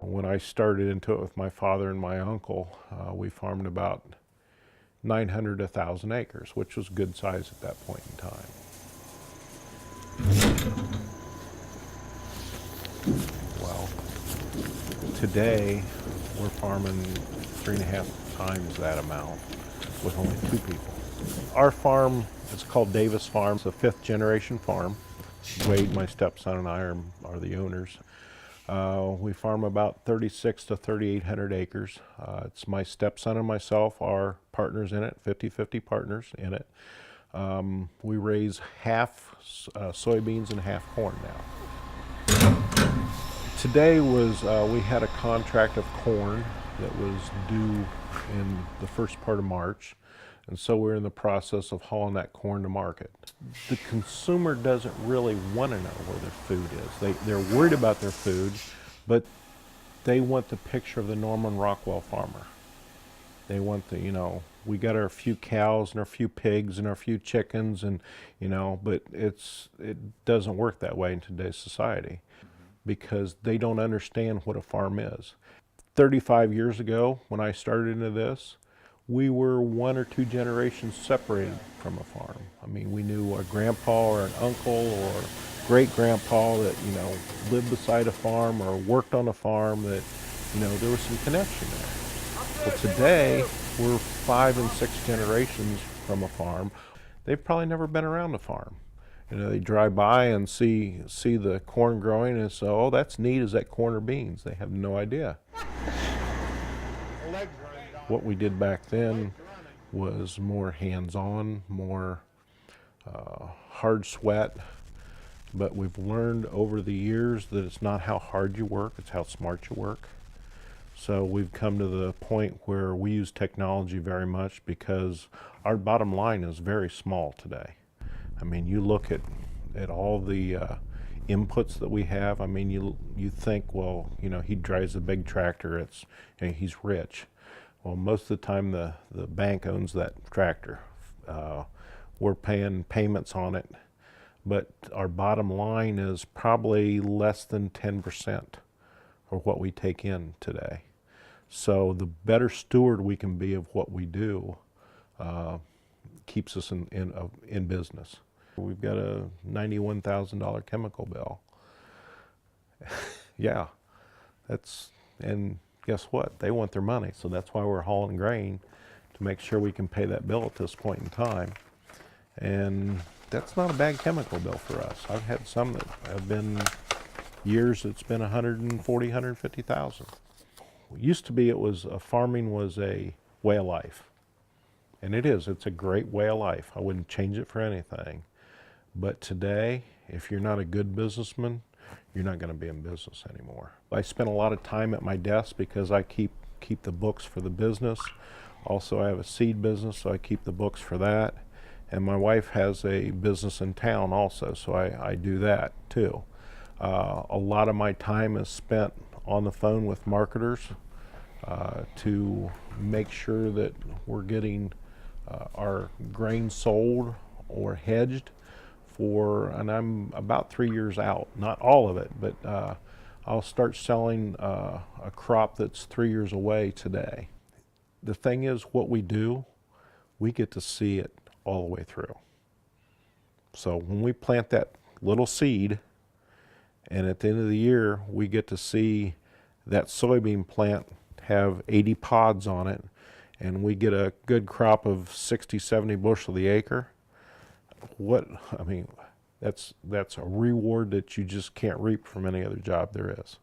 When I started into it with my father and my uncle, we farmed about 900 to 1,000 acres, which was good size at that point in time. Well, today we're farming 3.5 times that amount with only 2 people. Our farm is called Davis Farm. It's a 5th generation farm. Wade, my stepson, and I are the owners. We farm about 36 to 3,800 acres. It's my stepson and myself are partners in it, 50-50 partners in it. We raise half soybeans and half corn now. Today was, we had a contract of corn that was due in the first part of March. And so we're in the process of hauling that corn to market. The consumer doesn't really want to know where their food is. They're worried about their food, but they want the picture of the Norman Rockwell farmer. They want the, we got our few cows and our few pigs and our few chickens and, but it doesn't work that way in today's society because they don't understand what a farm is. 35 years ago, when I started into this, we were 1 or 2 generations separated from a farm. I mean, we knew a grandpa or an uncle or great-grandpa that, lived beside a farm or worked on a farm that, there was some connection there. Well, today, we're 5 and 6 generations from a farm. They've probably never been around a farm. They drive by and see the corn growing and say, oh, that's neat, is that corn or beans? They have no idea. What we did back then was more hands-on, more hard sweat, but we've learned over the years that it's not how hard you work, it's how smart you work. So we've come to the point where we use technology very much because our bottom line is very small today. I mean, you look at all the inputs that we have. I mean, you think, well, he drives a big tractor, he's rich. Well, most of the time the bank owns that tractor. We're paying payments on it, but our bottom line is probably less than 10% of what we take in today. So the better steward we can be of what we do keeps us in business. We've got a $91,000 chemical bill. Yeah, and guess what? They want their money, so that's why we're hauling grain to make sure we can pay that bill at this point in time. And that's not a bad chemical bill for us. I've had some that have been years it's been $140,000, $150,000. Used to be farming was a way of life. And it is, it's a great way of life. I wouldn't change it for anything. But today, if you're not a good businessman, you're not going to be in business anymore. I spend a lot of time at my desk because I keep the books for the business. Also, I have a seed business, so I keep the books for that. And my wife has a business in town also, so I do that too. A lot of my time is spent on the phone with marketers to make sure that we're getting our grain sold or hedged and I'm about 3 years out, not all of it, but I'll start selling a crop that's 3 years away today. The thing is, what we do, we get to see it all the way through. So when we plant that little seed, and at the end of the year, we get to see that soybean plant have 80 pods on it, and we get a good crop of 60, 70 bushel the acre. That's a reward that you just can't reap from any other job there is.